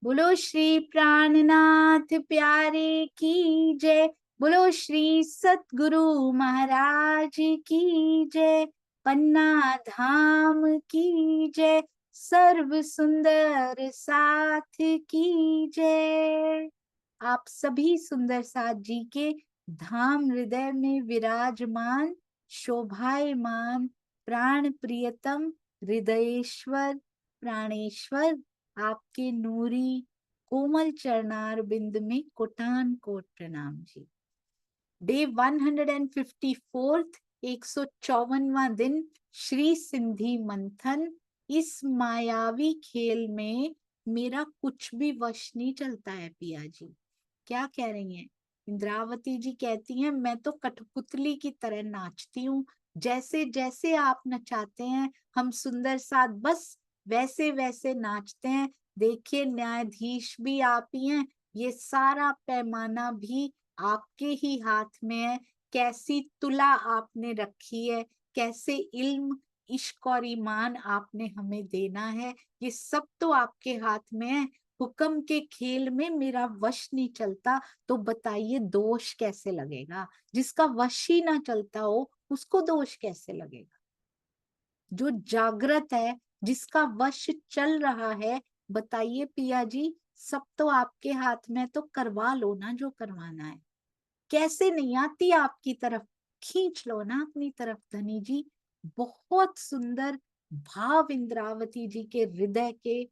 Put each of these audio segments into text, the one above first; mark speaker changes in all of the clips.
Speaker 1: बोलो श्री प्राणनाथ प्यारे की जय। बोलो श्री सतगुरु महाराज की जय। पन्ना धाम की जय। सर्व सुंदर साथ की जय। आप सभी सुंदर साथ जी के धाम हृदय में विराजमान शोभायमान प्राण प्रियतम हृदयेश्वर प्राणेश्वर आपके नूरी कोमल चरणार बिंद में कोटान कोट प्रणाम जी। डे 154, 154वां दिन श्री सिंधी मंथन। इस मायावी खेल में मेरा कुछ भी वश नहीं चलता है पिया जी। क्या कह रही हैं इंद्रावती जी? कहती हैं मैं तो कठपुतली की तरह नाचती हूँ, जैसे जैसे आप नचाते हैं हम सुंदर साथ बस वैसे वैसे नाचते हैं। देखिए न्यायाधीश भी आप ही हैं, ये सारा पैमाना भी आपके ही हाथ में है। कैसी तुला आपने रखी है, कैसे इल्म इश्क और ईमान आपने हमें देना है, ये सब तो आपके हाथ में है। हुक्म के खेल में मेरा वश नहीं चलता, तो बताइए दोष कैसे लगेगा? जिसका वश ही ना चलता हो उसको दोष कैसे लगेगा? जो जागृत है, जिसका वश चल रहा है, बताइए पिया जी सब तो आपके हाथ में, तो करवा लो ना जो करवाना है। कैसे नहीं आती आपकी तरफ? खींच लो ना अपनी तरफ धनी जी। बहुत सुंदर भाव इंद्रावती जी के हृदय के।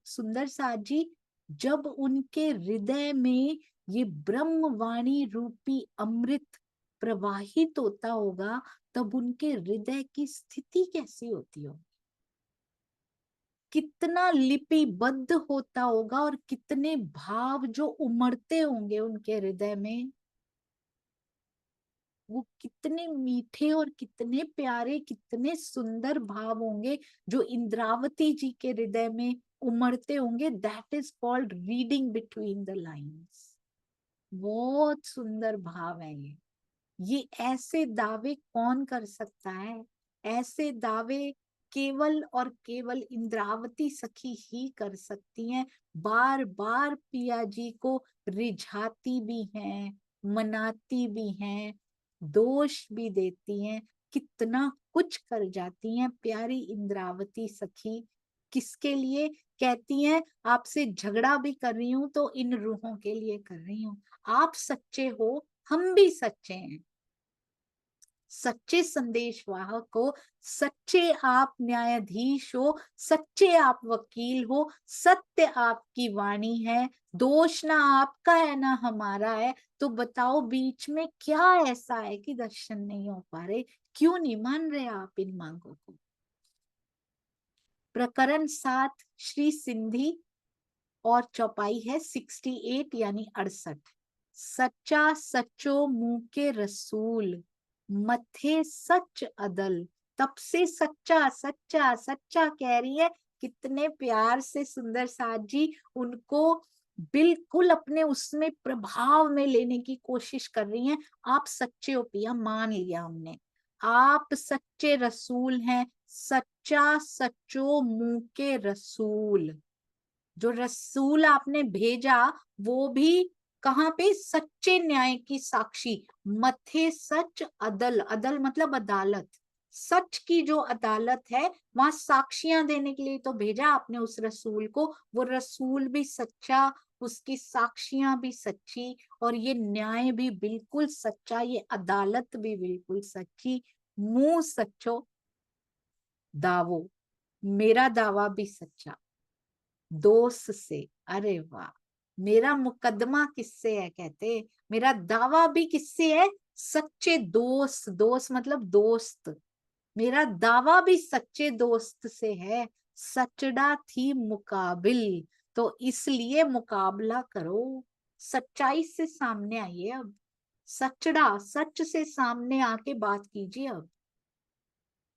Speaker 1: सुंदर साथ जी, जब उनके हृदय में ये ब्रह्मवाणी रूपी अमृत प्रवाहित होता होगा, तब उनके हृदय की स्थिति कैसी होती होगी? कितना लिपिबद्ध होता होगा और कितने भाव जो उमड़ते होंगे उनके हृदय में। वो कितने मीठे और कितने प्यारे, कितने सुंदर भाव होंगे जो इंद्रावती जी के हृदय में उमड़ते होंगे। That is called reading between the lines. बहुत सुंदर भाव है ये ऐसे दावे कौन कर सकता है? ऐसे दावे केवल और केवल इंद्रावती सखी ही कर सकती हैं। बार बार पिया जी को रिझाती भी हैं, मनाती भी हैं, दोष भी देती हैं, कितना कुछ कर जाती हैं प्यारी इंद्रावती सखी। किसके लिए? कहती हैं आपसे झगड़ा भी कर रही हूं तो इन रूहों के लिए कर रही हूं। आप सच्चे हो, हम भी सच्चे हैं। सच्चे संदेश वाहक हो, सच्चे आप न्यायाधीश हो, सच्चे आप वकील हो, सत्य आपकी वाणी है। दोष ना आपका है ना हमारा है। तो बताओ बीच में क्या ऐसा है कि दर्शन नहीं हो पा रहे? क्यों नहीं मान रहे आप इन मांगों को? प्रकरण 7 श्री सिंधी और चौपाई है 68 यानी 68। सच्चा सच्चो मुंह के रसूल, मथे सच अदल। तब से सच्चा सच्चा सच्चा कह रही है। कितने प्यार से सुंदर साथ जी उनको बिल्कुल अपने उसमें प्रभाव में लेने की कोशिश कर रही हैं। आप सच्चे हो पिया, मान लिया हमने। आप सच्चे रसूल हैं, सच्चा सच्चो मुंह के रसूल। जो रसूल आपने भेजा वो भी कहाँ पे? सच्चे न्याय की साक्षी। मथे सच अदल, अदल मतलब अदालत। सच की जो अदालत है वहां साक्षियां देने के लिए तो भेजा आपने उस रसूल को। वो रसूल भी सच्चा, उसकी साक्षियां भी सच्ची, और ये न्याय भी बिल्कुल सच्चा, ये अदालत भी बिल्कुल सच्ची। मुंह सच्चो दावो, मेरा दावा भी सच्चा। दोस्त से, अरे वाह! मेरा मुकदमा किससे है? कहते मेरा दावा भी किससे है? सच्चे दोस्त। दोस्त मतलब दोस्त। मेरा दावा भी सच्चे दोस्त से है। सचड़ा थी मुकाबिल, तो इसलिए मुकाबला करो। सच्चाई से सामने आइए अब। सचड़ा, सच से सामने आके बात कीजिए अब।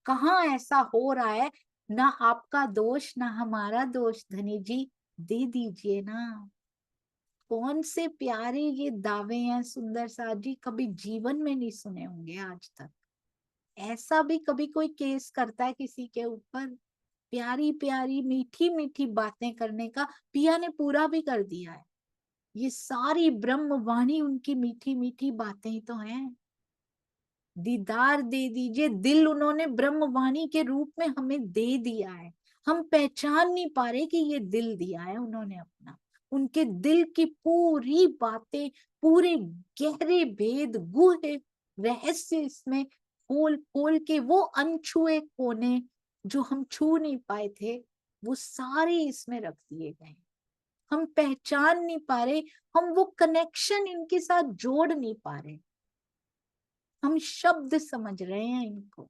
Speaker 1: कहाँ ऐसा हो रहा है? ना आपका दोष ना हमारा दोष धनी जी, दे दीजिए ना। कौन से प्यारे ये दावे हैं सुंदर साथ जी, कभी जीवन में नहीं सुने होंगे आज तक। ऐसा भी कभी कोई केस करता है किसी के ऊपर? प्यारी प्यारी मीठी मीठी बातें करने का पिया ने पूरा भी कर दिया है। ये सारी ब्रह्म वाणी उनकी मीठी मीठी बातें ही तो हैं। दीदार दे दीजिए, दिल उन्होंने ब्रह्म वाणी के रूप में हमें दे दिया है। हम पहचान नहीं पा रहे कि ये दिल दिया है उन्होंने अपना। उनके दिल की पूरी बातें, पूरे गहरे भेद, गूढ़े रहस्य इसमें खोल खोल के, वो अनछुए कोने जो हम छू नहीं पाए थे, वो सारे इसमें रख दिए गए। हम पहचान नहीं पा रहे, हम वो कनेक्शन इनके साथ जोड़ नहीं पा रहे। हम शब्द समझ रहे हैं इनको,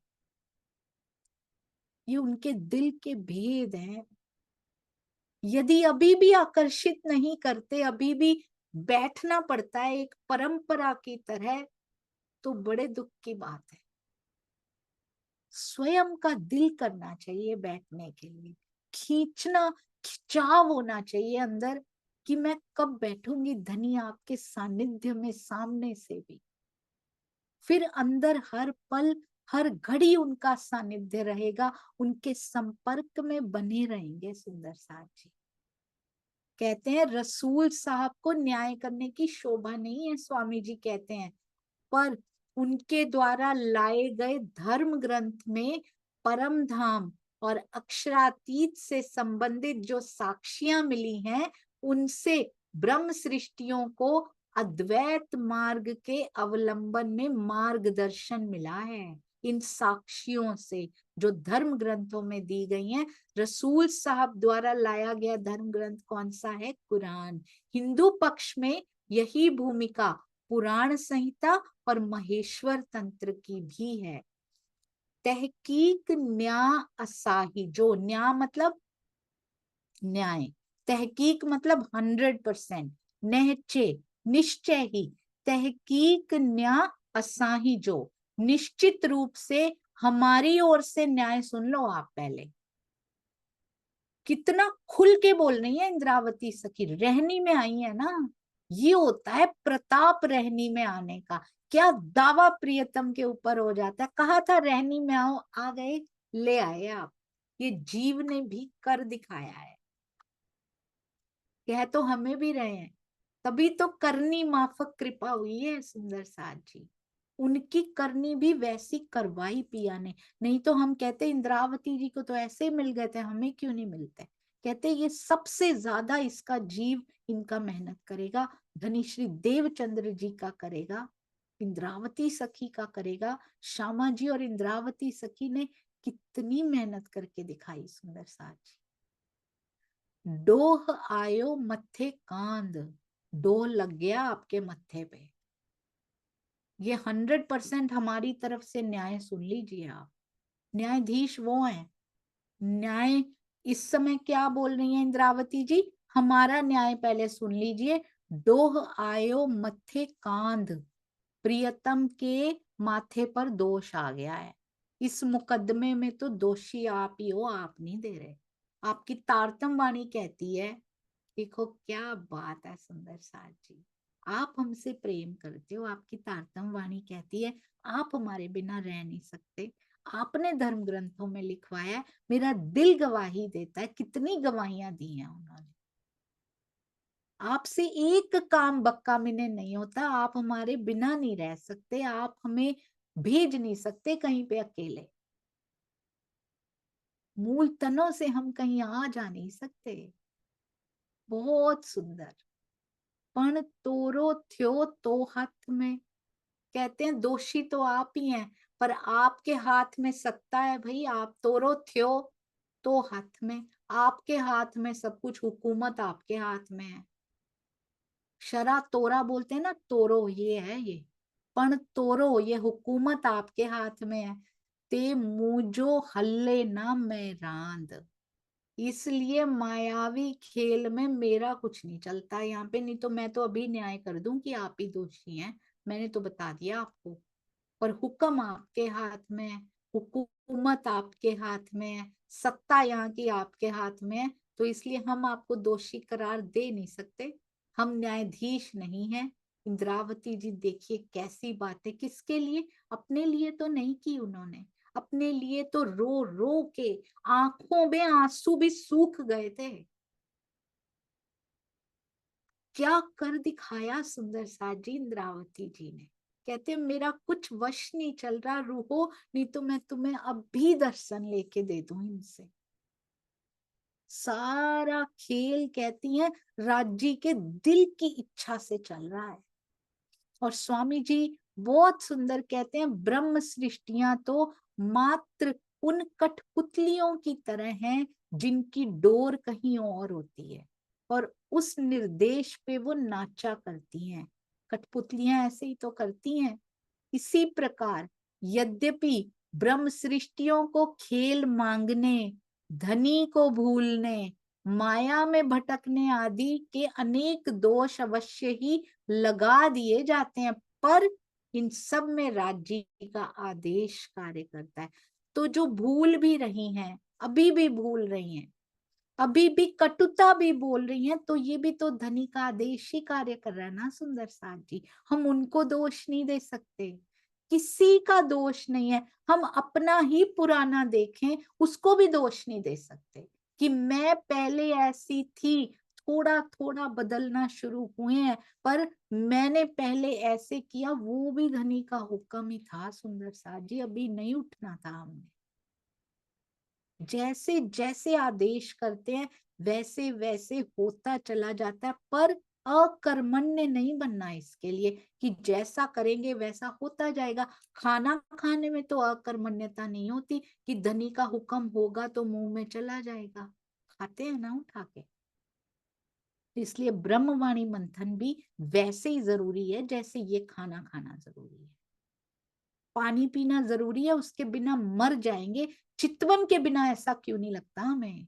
Speaker 1: ये उनके दिल के भेद हैं। यदि अभी भी आकर्षित नहीं करते, अभी भी बैठना पड़ता है एक परंपरा की तरह, तो बड़े दुख की बात है। स्वयं का दिल करना चाहिए बैठने के लिए, खींचना, खिंचाव होना चाहिए अंदर कि मैं कब बैठूंगी धनी आपके सानिध्य में, सामने से भी। फिर अंदर हर पल हर घड़ी उनका सानिध्य रहेगा, उनके संपर्क में बने रहेंगे। सुंदर साथ जी कहते हैं रसूल साहब को न्याय करने की शोभा नहीं है, स्वामी जी कहते हैं, पर उनके द्वारा लाए गए धर्म ग्रंथ में परम धाम और अक्षरातीत से संबंधित जो साक्षियां मिली हैं, उनसे ब्रह्म सृष्टियों को अद्वैत मार्ग के अवलंबन में मार्गदर्शन मिला है। इन साक्षियों से जो धर्म ग्रंथों में दी गई हैं, रसूल साहब द्वारा लाया गया धर्म ग्रंथ कौन सा है? कुरान। हिंदू पक्ष में यही भूमिका पुराण संहिता और महेश्वर तंत्र की भी है। तहकीक न्याय असाही, जो न्याय मतलब न्याय, तहकीक मतलब 100%, नहचे निश्चय ही, तहकीक न्याय असाही, जो निश्चित रूप से हमारी ओर से न्याय। सुन लो आप पहले, कितना खुल के बोल रही है इंद्रावती सखी, रहनी में आई है ना। ये होता है प्रताप रहनी में आने का। क्या दावा प्रियतम के ऊपर हो जाता है, कहा था रहनी में आओ, आ गए, ले आए आप। ये जीव ने भी कर दिखाया है, कह तो हमें भी रहे हैं, तभी तो करनी माफक कृपा हुई है सुंदर साथ जी। उनकी करनी भी वैसी करवाई पिया ने, नहीं तो हम कहते इंद्रावती जी को तो ऐसे मिल गए थे, हमें क्यों नहीं मिलते। कहते ये सबसे ज्यादा इसका जीव इनका मेहनत करेगा, धनी श्री देवचंद्र जी का करेगा, इंद्रावती सखी का करेगा। श्यामा जी और इंद्रावती सखी ने कितनी मेहनत करके दिखाई सुंदर साथ जी। डोह आयो मत्थे कांद, डोह लग गया आपके मत्थे पे। ये 100% हमारी तरफ से न्याय सुन लीजिए आप। न्यायाधीश वो हैं। न्याय इस समय क्या बोल रही है इंद्रावती जी, हमारा न्याय पहले सुन लीजिए। डोह आयो मत्थे कांद, प्रियतम के माथे पर दोष आ गया है। इस मुकदमे में तो दोषी आप ही हो, आप नहीं दे रहे। आपकी तारतम वाणी कहती है, देखो क्या बात है सुंदर साथ जी, आप हमसे प्रेम करते हो, आपकी तारतम वाणी कहती है आप हमारे बिना रह नहीं सकते। आपने धर्म ग्रंथों में लिखवाया है, मेरा दिल गवाही देता है। कितनी गवाहियां दी हैं उन्होंने। आपसे एक काम बक्का मिने नहीं होता, आप हमारे बिना नहीं रह सकते, आप हमें भेज नहीं सकते कहीं पे अकेले। मूल तनों से हम कहीं आ जा नहीं सकते। बहुत सुंदर। पण तोरो थ्यो तो हाथ में, कहते हैं दोषी तो आप ही हैं, पर आपके हाथ में सत्ता है भाई। आप तोरो थ्यो तो हाथ में, आपके हाथ में सब कुछ, हुकूमत आपके हाथ में है। शरा तोरा बोलते हैं ना, तोरो ये है ये, पण तोरो ये हुकूमत आपके हाथ में है। ते मुझो हल्ले ना मैं रांद, इसलिए मायावी खेल में मेरा कुछ नहीं चलता यहाँ पे। नहीं तो मैं तो अभी न्याय कर दूं कि आप ही दोषी हैं, मैंने तो बता दिया आपको। पर हुक्म आपके हाथ में है, हुकूमत आपके हाथ में है, सत्ता यहाँ की आपके हाथ में है, तो इसलिए हम आपको दोषी करार दे नहीं सकते। हम न्यायाधीश नहीं हैं। इंद्रावती जी देखिए कैसी बात है, किसके लिए? अपने लिए तो नहीं की उन्होंने, अपने लिए तो रो रो के आंखों में आंसू भी सूख गए थे। क्या कर दिखाया सुंदर साथ जी इंद्रावती जी ने। कहते मेरा कुछ वश नहीं चल रहा, रूहो नहीं तो मैं तुम्हें अब भी दर्शन लेके दे दूं इनसे। सारा खेल कहती हैं राज्य के दिल की इच्छा से चल रहा है। और स्वामी जी बहुत सुंदर कहते हैं ब्रह्म सृष्टियां तो मात्र उन कठपुतलियों की तरह हैं जिनकी डोर कहीं और होती है और उस निर्देश पे वो नाचा करती हैं। कठपुतलियां ऐसे ही तो करती हैं। इसी प्रकार यद्यपि ब्रह्म सृष्टियों को खेल मांगने, धनी को भूलने, माया में भटकने आदि के अनेक दोष अवश्य ही लगा दिए जाते हैं, पर इन सब में राज्य का आदेश कार्य करता है। तो जो भूल भी रही हैं, अभी भी भूल रही हैं, अभी भी कटुता भी बोल रही हैं, तो ये भी तो धनी का आदेश ही कार्य कर रहा है ना सुंदर साथ जी। हम उनको दोष नहीं दे सकते, किसी का दोष नहीं है। हम अपना ही पुराना देखें, उसको भी दोष नहीं दे सकते कि मैं पहले ऐसी थी, थोड़ा थोड़ा बदलना शुरू हुए हैं, पर मैंने पहले ऐसे किया, वो भी धनी का हुक्म ही था सुंदर साथ जी, अभी नहीं उठना था हमने। जैसे जैसे आदेश करते हैं वैसे वैसे होता चला जाता है, पर अकर्मण्य नहीं बनना इसके लिए कि जैसा करेंगे वैसा होता जाएगा। खाना खाने में तो अकर्मण्यता नहीं होती कि धनी का हुक्म होगा तो मुंह में चला जाएगा, खाते हैं ना उठा के। इसलिए ब्रह्मवाणी मंथन भी वैसे ही जरूरी है जैसे ये खाना खाना जरूरी है, पानी पीना जरूरी है, उसके बिना मर जाएंगे। चितवन के बिना ऐसा क्यों नहीं लगता हमें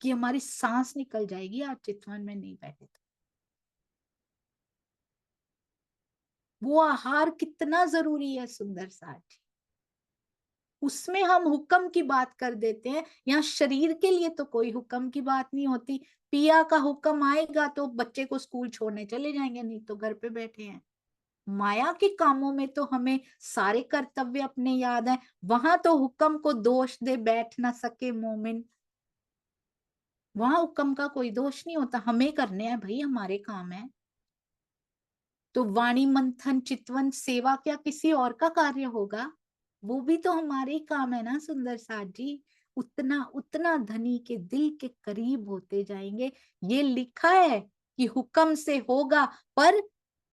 Speaker 1: कि हमारी सांस निकल जाएगी आज चितवन में नहीं बैठे तो। वो आहार कितना जरूरी है सुंदर साथ। उसमें हम हुक्म की बात कर देते हैं, यहाँ शरीर के लिए तो कोई हुक्म की बात नहीं होती। पिया का हुक्म आएगा तो बच्चे को स्कूल छोड़ने चले जाएंगे, नहीं तो घर पे बैठे हैं। माया के कामों में तो हमें सारे कर्तव्य अपने याद हैं, वहां तो हुक्म को दोष दे बैठ ना सके मोमिन। वहां हुक्म का कोई दोष नहीं होता, हमें करने हैं भाई, हमारे काम है। तो वाणी मंथन चितवन सेवा क्या किसी और का कार्य होगा? वो भी तो हमारे ही काम है ना सुंदर साथ जी। उतना उतना धनी के दिल के करीब होते जाएंगे। ये लिखा है कि हुक्म से होगा, पर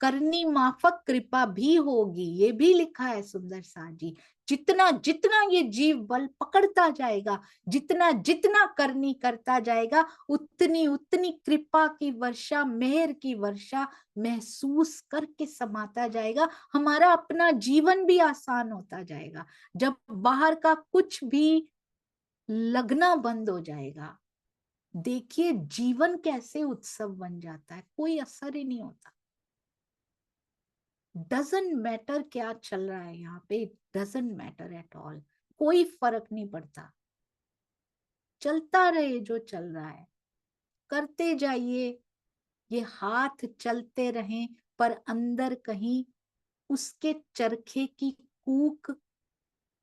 Speaker 1: करनी माफक कृपा भी होगी, ये भी लिखा है सुंदर साथ जी। जितना जितना ये जीव बल पकड़ता जाएगा, जितना जितना करनी करता जाएगा, उतनी उतनी कृपा की वर्षा, मेहर की वर्षा महसूस करके समाता जाएगा। हमारा अपना जीवन भी आसान होता जाएगा जब बाहर का कुछ भी लगना बंद हो जाएगा। देखिए जीवन कैसे उत्सव बन जाता है, कोई असर ही नहीं होता। डजंट मैटर क्या चल रहा है यहाँ पे, डजंट मैटर एट ऑल, कोई फर्क नहीं पड़ता। चलता रहे जो चल रहा है, करते जाइए। ये हाथ चलते रहें, पर अंदर कहीं उसके चरखे की कूक,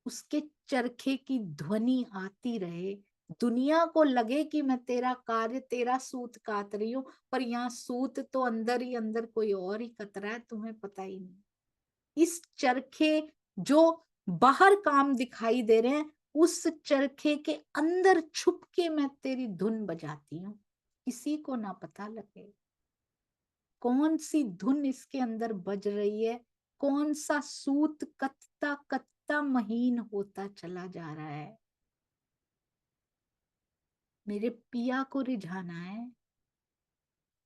Speaker 1: उसके चरखे की ध्वनि आती रहे। दुनिया को लगे कि मैं तेरा कार्य, तेरा सूत कात रही हूं, पर यहाँ सूत तो अंदर ही अंदर कोई और ही कत रहा है, तुम्हें पता ही नहीं। इस चरखे जो बाहर काम दिखाई दे रहे हैं, उस चरखे के अंदर छुप के मैं तेरी धुन बजाती हूँ, किसी को ना पता लगे कौन सी धुन इसके अंदर बज रही है, कौन सा सूत कतता कतता महीन होता चला जा रहा है। मेरे पिया को रिझाना है,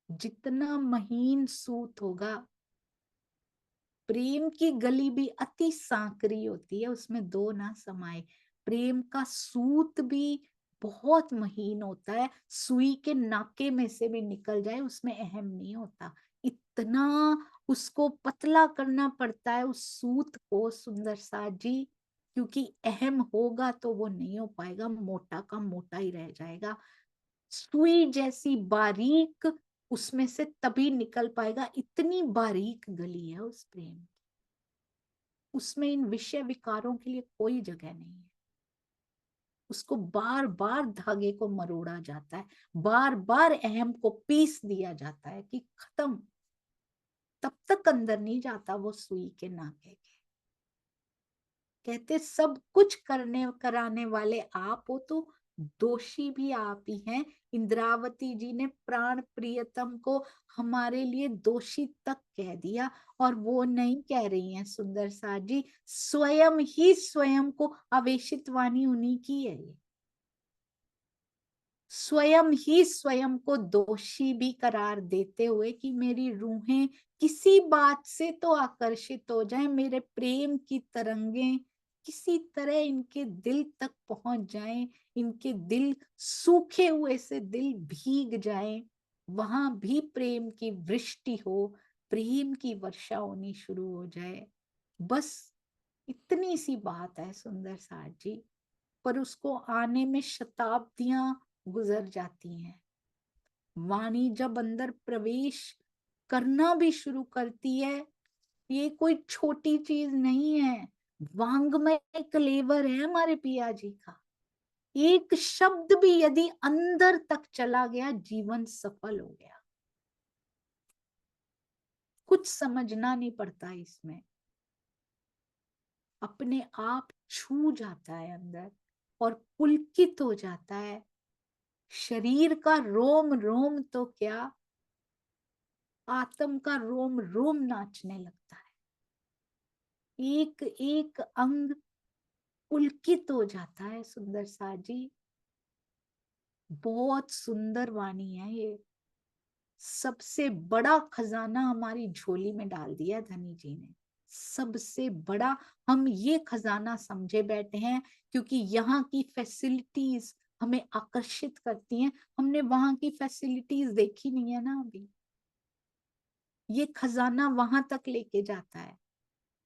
Speaker 1: जितना महीन सूत होगा। प्रेम की गली भी अति सांकरी होती है, उसमें दो ना समाये। प्रेम का सूत भी बहुत महीन होता है, सुई के नाके में से भी निकल जाए उसमें अहम नहीं होता। इतना उसको पतला करना पड़ता है उस सूत को सुंदर सा जी, क्योंकि अहम होगा तो वो नहीं हो पाएगा, मोटा का मोटा ही रह जाएगा। सुई जैसी बारीक उसमें से तभी निकल पाएगा, इतनी बारीक गली है उस प्रेम। उसमें इन विषय विकारों के लिए कोई जगह नहीं है। उसको बार बार धागे को मरोड़ा जाता है, बार बार अहम को पीस दिया जाता है कि खत्म, तब तक अंदर नहीं जाता वो सुई के नाके के। कहते सब कुछ करने कराने वाले आप हो तो दोषी भी आप ही हैं। इंद्रावती जी ने प्राण प्रियतम को हमारे लिए दोषी तक कह दिया, और वो नहीं कह रही हैं सुंदर साज जी, स्वयं ही स्वयं को आवेशित वाणी उन्हीं की है ये। स्वयं ही स्वयं को दोषी भी करार देते हुए कि मेरी रूहें किसी बात से तो आकर्षित हो जाएं, मेरे प्रेम की तरंगें किसी तरह इनके दिल तक पहुंच जाएं, इनके दिल सूखे हुए से दिल भीग जाएं, वहां भी प्रेम की वृष्टि हो, प्रेम की वर्षा होनी शुरू हो जाए। बस इतनी सी बात है सुंदर साज जी, पर उसको आने में शताब्दियां गुजर जाती हैं। वाणी जब अंदर प्रवेश करना भी शुरू करती है, ये कोई छोटी चीज नहीं है। वांग्मय कलेवर है हमारे पिया जी का। एक शब्द भी यदि अंदर तक चला गया, जीवन सफल हो गया। कुछ समझना नहीं पड़ता इसमें, अपने आप छू जाता है अंदर और पुलकित हो जाता है। शरीर का रोम रोम तो क्या, आत्म का रोम रोम नाचने लगता है। एक एक अंग पुलकित हो जाता है सुंदर सा जी। बहुत सुंदर वाणी है ये। सबसे बड़ा खजाना हमारी झोली में डाल दिया धनी जी ने। सबसे बड़ा हम ये खजाना समझे बैठे हैं, क्योंकि यहाँ की फैसिलिटीज हमें आकर्षित करती हैं। हमने वहां की फैसिलिटीज देखी नहीं है ना अभी। ये खजाना वहां तक लेके जाता है,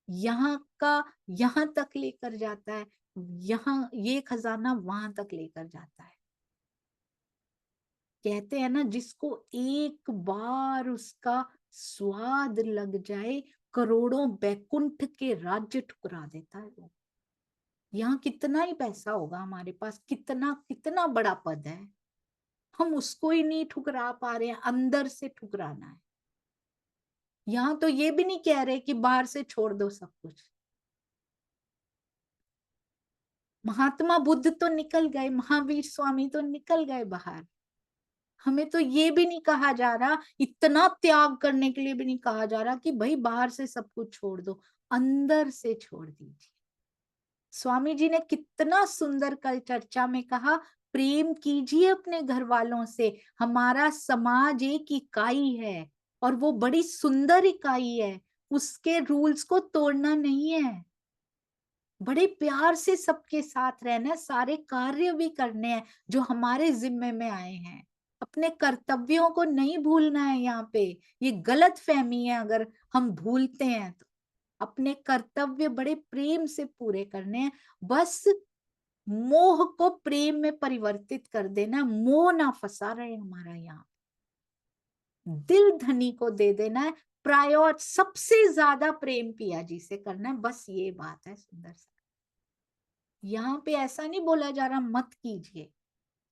Speaker 1: यहाँ का यहाँ तक लेकर जाता है, यहाँ ये खजाना वहां तक लेकर जाता है। कहते हैं ना, जिसको एक बार उसका स्वाद लग जाए, करोड़ों बैकुंठ के राज्य ठुकरा देता है वो। यहाँ कितना ही पैसा होगा हमारे पास, कितना कितना बड़ा पद है, हम उसको ही नहीं ठुकरा पा रहे हैं, अंदर से ठुकराना है। यहाँ तो ये भी नहीं कह रहे कि बाहर से छोड़ दो सब कुछ। महात्मा बुद्ध तो निकल गए, महावीर स्वामी तो निकल गए बाहर। हमें तो ये भी नहीं कहा जा रहा, इतना त्याग करने के लिए भी नहीं कहा जा रहा कि भाई बाहर से सब कुछ छोड़ दो, अंदर से छोड़ दीजिए। स्वामी जी ने कितना सुंदर कल चर्चा में कहा, प्रेम कीजिए अपने घर वालों से। हमारा समाज एक इकाई है और वो बड़ी सुंदर इकाई है, उसके रूल्स को तोड़ना नहीं है। बड़े प्यार से सबके साथ रहना है, सारे कार्य भी करने हैं जो हमारे जिम्मे में आए हैं। अपने कर्तव्यों को नहीं भूलना है यहाँ पे। ये गलत फहमी है अगर हम भूलते हैं तो। अपने कर्तव्य बड़े प्रेम से पूरे करने हैं। बस मोह को प्रेम में परिवर्तित कर देना, मोह ना फंसा रहे हमारा यहाँ। दिल धनी को दे देना है, प्रायोर सबसे ज्यादा प्रेम पिया जी से करना है, बस ये बात है सुंदर सा। यहाँ पे ऐसा नहीं बोला जा रहा मत कीजिए,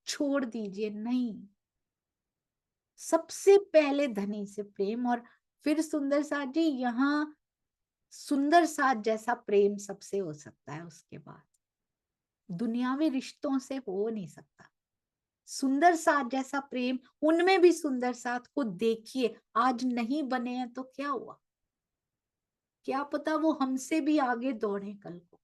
Speaker 1: छोड़ दीजिए, नहीं। सबसे पहले धनी से प्रेम, और फिर सुंदर साथ जी, यहाँ सुंदर साथ जैसा प्रेम सबसे हो सकता है, उसके बाद दुनियावी रिश्तों से हो नहीं सकता। सुंदर साथ जैसा प्रेम, उनमें भी सुंदर साथ को देखिए, आज नहीं बने हैं तो क्या हुआ, क्या पता वो हमसे भी आगे दौड़े कल को।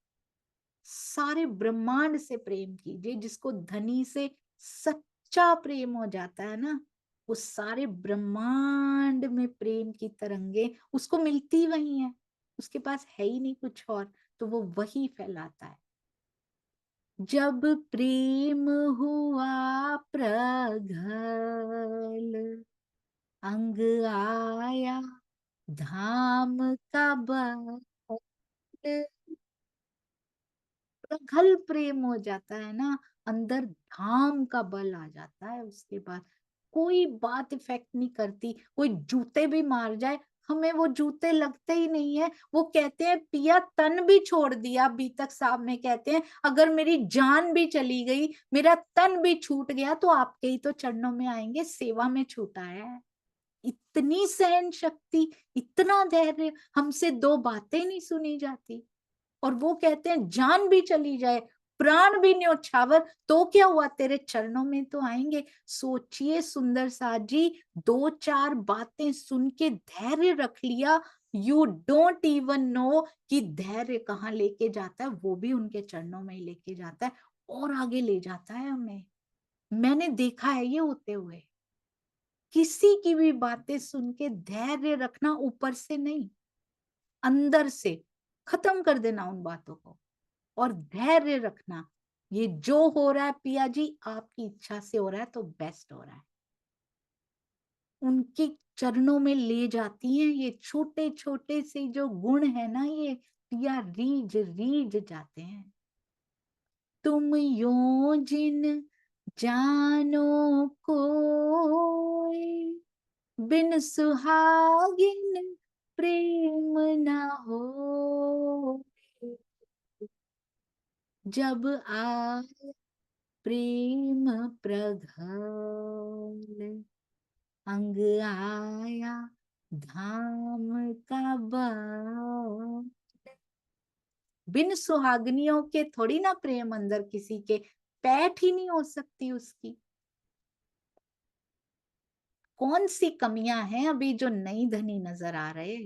Speaker 1: सारे ब्रह्मांड से प्रेम कीजिए। जिसको धनी से सच्चा प्रेम हो जाता है ना, उस सारे ब्रह्मांड में प्रेम की तरंगे उसको मिलती वही है, उसके पास है ही नहीं कुछ और, तो वो वही फैलाता है। जब प्रेम हुआ प्रगल, अंग आया धाम का बल। प्रखल प्रेम हो जाता है ना, अंदर धाम का बल आ जाता है। उसके बाद कोई बात इफेक्ट नहीं करती, कोई जूते भी मार जाए, हमें वो जूते लगते ही नहीं है। वो कहते हैं पिया तन भी छोड़ दिया, बीतक साहब में कहते हैं अगर मेरी जान भी चली गई, मेरा तन भी छूट गया तो आपके ही तो चरणों में आएंगे, सेवा में छूटा है। इतनी सहन शक्ति, इतना धैर्य, हमसे दो बातें नहीं सुनी जाती। और वो कहते हैं जान भी चली जाए, प्राण भी न्योछावर तो क्या हुआ, तेरे चरणों में तो आएंगे। सोचिए सुंदर साथ जी, दो चार बातें सुन के धैर्य रख लिया। यू डोंट इवन नो कि धैर्य कहाँ लेके जाता है, वो भी उनके चरणों में ही लेके जाता है और आगे ले जाता है हमें। मैंने देखा है ये होते हुए। किसी की भी बातें सुन के धैर्य रखना, ऊपर से नहीं, अंदर से खत्म कर देना उन बातों को और धैर्य रखना। ये जो हो रहा है पिया जी आपकी इच्छा से हो रहा है तो बेस्ट हो रहा है। उनके चरणों में ले जाती हैं ये छोटे छोटे से जो गुण है ना, ये पिया रीझ रीझ जाते हैं। तुम यो जिन जानो कोई, बिन सुहागिन प्रेम न हो। जब आ प्रेम प्रघल, अंग आया धाम का बाल। बिन सुहागनियों के थोड़ी ना प्रेम अंदर किसी के पैठ ही नहीं हो सकती उसकी। कौन सी कमियां हैं अभी जो नई धनी नजर आ रहे,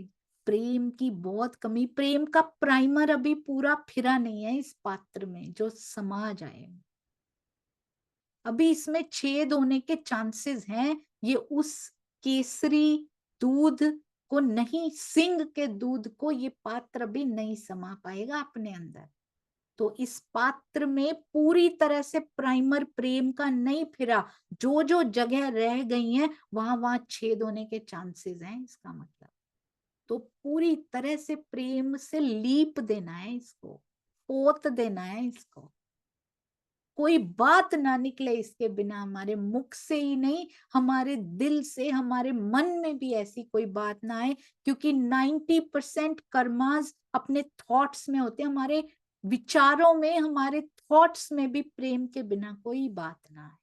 Speaker 1: प्रेम की बहुत कमी। प्रेम का प्राइमर अभी पूरा फिरा नहीं है इस पात्र में जो समा जाए। अभी इसमें छेद होने के चांसेस हैं। ये उस केसरी दूध को नहीं, सिंह के दूध को ये पात्र भी नहीं समा पाएगा अपने अंदर। तो इस पात्र में पूरी तरह से प्राइमर प्रेम का नहीं फिरा। जो जो जगह रह गई हैं वहां वहां छेद होने के चांसेस हैं इसका मतलब। तो पूरी तरह से प्रेम से लीप देना है इसको, पोत देना है इसको। कोई बात ना निकले इसके बिना हमारे मुख से ही नहीं, हमारे दिल से, हमारे मन में भी ऐसी कोई बात ना आए। क्योंकि 90% कर्मास अपने थॉट्स में होते हैं, हमारे विचारों में, हमारे थॉट्स में भी प्रेम के बिना कोई बात ना आए।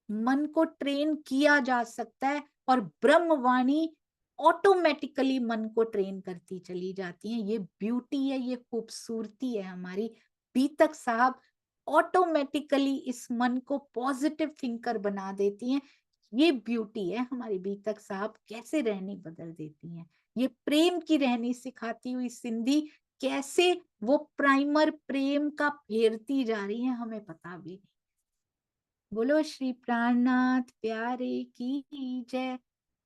Speaker 1: मन को ट्रेन किया जा सकता है और ब्रह्मवाणी ऑटोमेटिकली मन को ट्रेन करती चली जाती है। ये ब्यूटी है, ये खूबसूरती है हमारी। बीतक साहब ऑटोमेटिकली इस मन को पॉजिटिव थिंकर बना देती हैं। ये ब्यूटी है हमारी। बीतक साहब कैसे रहनी बदल देती हैं। ये प्रेम की रहनी सिखाती हुई सिंधी कैसे वो प्राइमर प्रेम का फेरती जा रही है, हमें पता भी नहीं। बोलो श्री प्राणनाथ प्यारे की जय।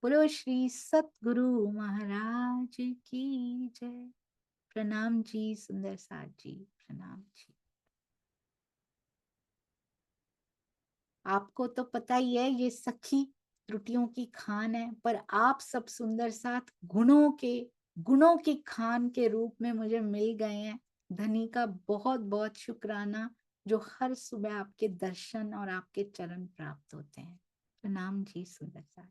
Speaker 1: बोलो श्री सतगुरु महाराज की जय। प्रणाम जी सुंदर साथ जी, प्रणाम जी। आपको तो पता ही है ये सखी त्रुटियों की खान है, पर आप सब सुंदर साथ गुणों की खान के रूप में मुझे मिल गए हैं। धनी का बहुत बहुत शुक्राना जो हर सुबह आपके दर्शन और आपके चरण प्राप्त होते हैं। प्रणाम जी सुंदर साथ।